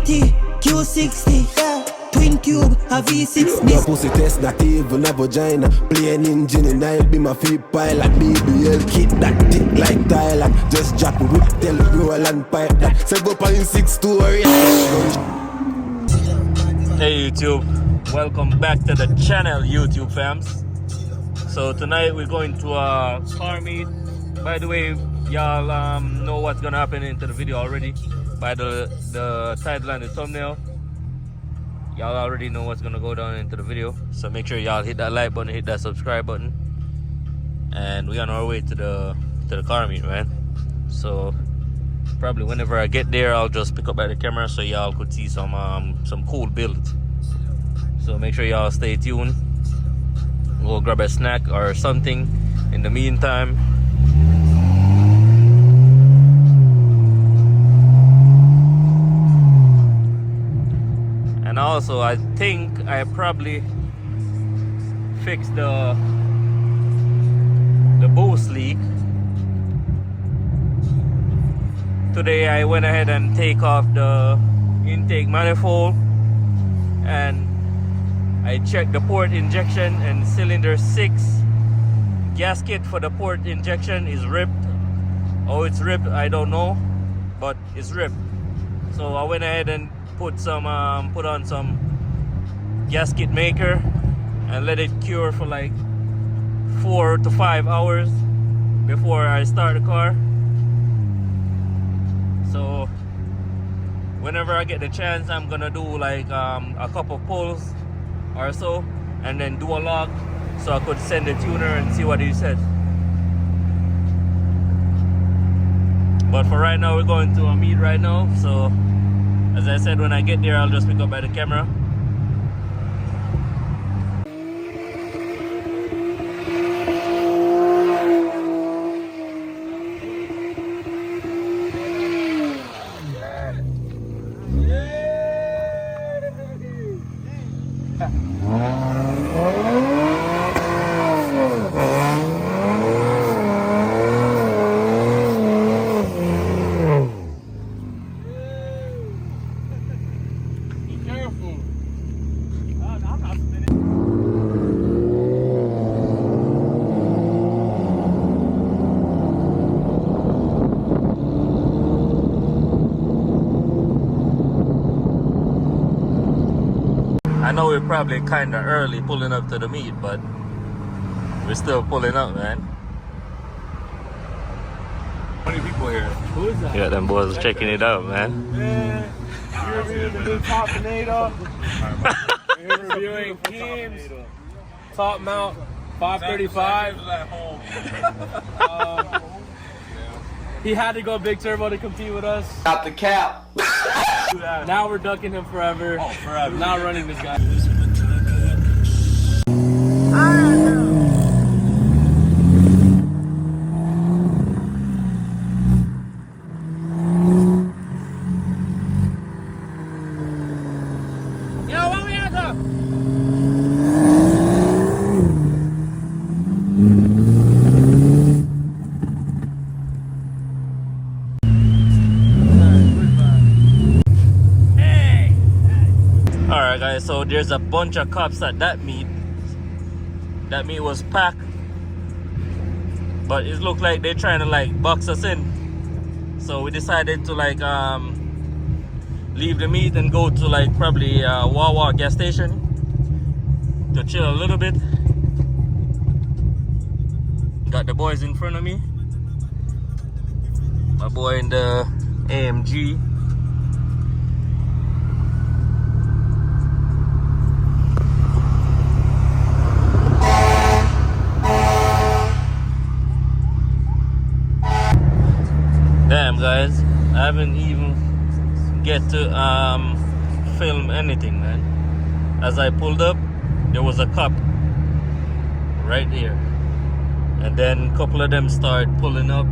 T, Q60, yeah. Twin tube, a V6. No pussy test, not even a vagina. Plain engine in night, be my feet pilot. BBL kit that tick like Thailand. Just drop it, whip, tell it, roll and pipe that. 7.6 story. Hey YouTube, welcome back to the channel, YouTube fams. So tonight we're going to a car meet. By the way, y'all know what's gonna happen into the video already by the title and the thumbnail. Y'all already know what's gonna go down into the video, so make sure y'all hit that like button, hit that subscribe button, and we're on our way to the car meet, man. So probably whenever I get there, I'll just pick up by the camera so y'all could see some cool builds. So make sure y'all stay tuned. Go grab a snack or something in the meantime. And also, I think I probably fixed the boost leak. Today I went ahead and take off the intake manifold and I checked the port injection, and cylinder 6 gasket for the port injection is ripped. Oh, it's ripped, I don't know, but it's ripped. So I went ahead and put on some gasket maker and let it cure for like 4 to 5 hours before I start the car. So whenever I get the chance, I'm gonna do like a couple pulls or so and then do a log so I could send the tuner and see what he said. But for right now, we're going to a meet right now, so as I said, when I get there, I'll just pick up by the camera. I know we're probably kind of early pulling up to the meet, but we're still pulling up, man. How many people here? Who is that? Yeah, them boys checking it out, man. Man, you're reviewing the new Top Tornado. You're reviewing Keem's Top Mount 535. He had to go big turbo to compete with us. Got the cap. Now we're ducking him forever. Oh, forever. Not running this guy. Yo, what we at though? Alright guys, so there's a bunch of cops at that meet. That meet was packed, but it looked like they're trying to like box us in. So we decided to like leave the meet and go to like probably Wawa gas station to chill a little bit. Got the boys in front of me. My boy in the AMG. Damn guys, I haven't even get to film anything, man. As I pulled up, there was a cop right here, and then a couple of them start pulling up.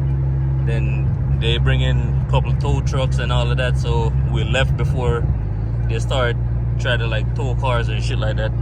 Then they bring in a couple tow trucks and all of that, so we left before they start trying to like tow cars and shit like that.